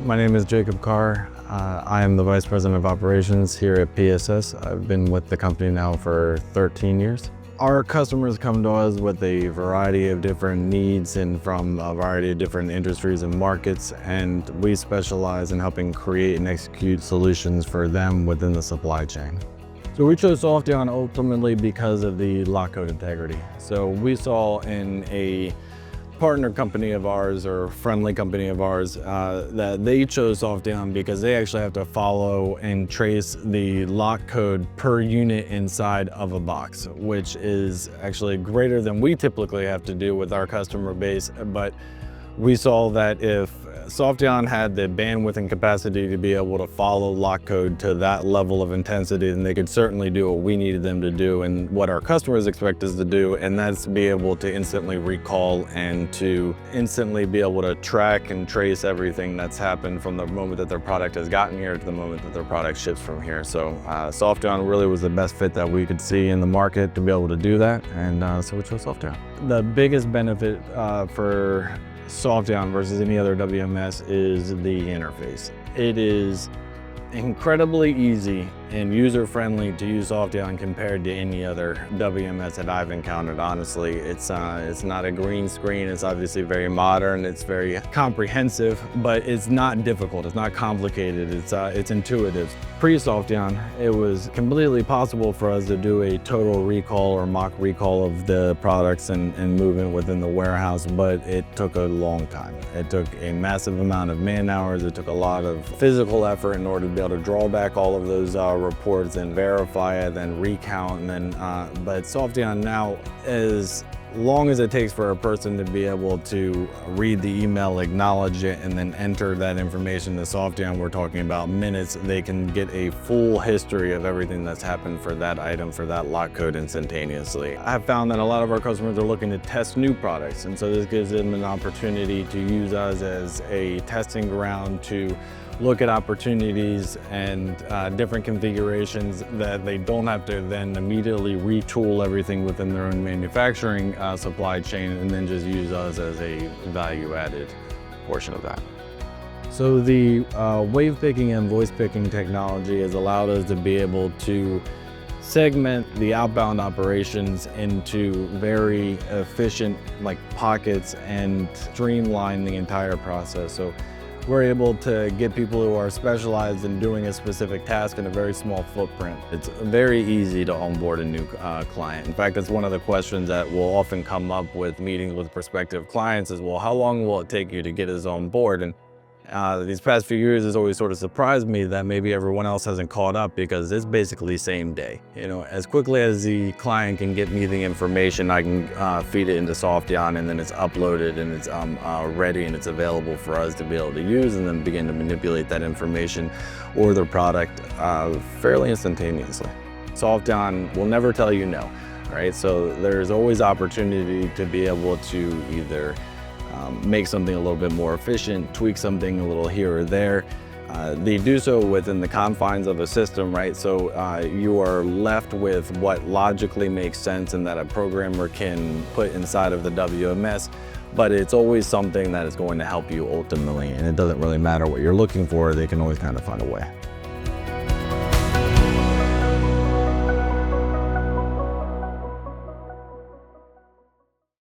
My name is Jacob Carr. I am the Vice President of Operations here at PSS. I've been with the company now for 13 years. Our customers come to us with a variety of different needs and from a variety of different industries and markets, and we specialize in helping create and execute solutions for them within the supply chain. So we chose Softeon ultimately because of the lock code integrity. So we saw in a partner company of ours or friendly company of ours that they chose Softeon because they actually have to follow and trace the lock code per unit inside of a box, which is actually greater than we typically have to do with our customer base. But we saw that if Softeon had the bandwidth and capacity to be able to follow lock code to that level of intensity, then they could certainly do what we needed them to do and what our customers expect us to do, and that's be able to instantly recall and to instantly be able to track and trace everything that's happened from the moment that their product has gotten here to the moment that their product ships from here. So Softeon really was the best fit that we could see in the market to be able to do that, and so we chose Softeon. The biggest benefit for Softeon versus any other WMS is the interface. It is incredibly easy and user-friendly to use Softeon compared to any other WMS that I've encountered. Honestly, it's not a green screen. It's obviously very modern. It's very comprehensive, but it's not difficult. It's not complicated. It's intuitive. Pre-Softeon, it was completely possible for us to do a total recall or mock recall of the products and movement within the warehouse, but it took a long time. It took a massive amount of man hours. It took a lot of physical effort in order to be able to draw back all of those reports and verify it, then recount, and then but Softeon now, as long as it takes for a person to be able to read the email, acknowledge it, and then enter that information to Softeon, we're talking about minutes, they can get a full history of everything that's happened for that item, for that lock code instantaneously. I've found that a lot of our customers are looking to test new products, and so this gives them an opportunity to use us as a testing ground to look at opportunities and different configurations that they don't have to then immediately retool everything within their own manufacturing supply chain and then just use us as a value-added portion of that. So the wave picking and voice picking technology has allowed us to be able to segment the outbound operations into very efficient pockets and streamline the entire process. So we're able to get people who are specialized in doing a specific task in a very small footprint. It's very easy to onboard a new client. In fact, that's one of the questions that will often come up with meetings with prospective clients is, well, how long will it take you to get us on board? And these past few years has always sort of surprised me that maybe everyone else hasn't caught up, because it's basically same day. You know, as quickly as the client can get me the information, I can feed it into Softeon, and then it's uploaded and it's ready and it's available for us to be able to use and then begin to manipulate that information or their product fairly instantaneously. Softeon will never tell you no, right? So there's always opportunity to be able to either make something a little bit more efficient, tweak something a little here or there. They do so within the confines of a system, right? So you are left with what logically makes sense and that a programmer can put inside of the WMS, but it's always something that is going to help you ultimately, and it doesn't really matter what you're looking for, they can always kind of find a way.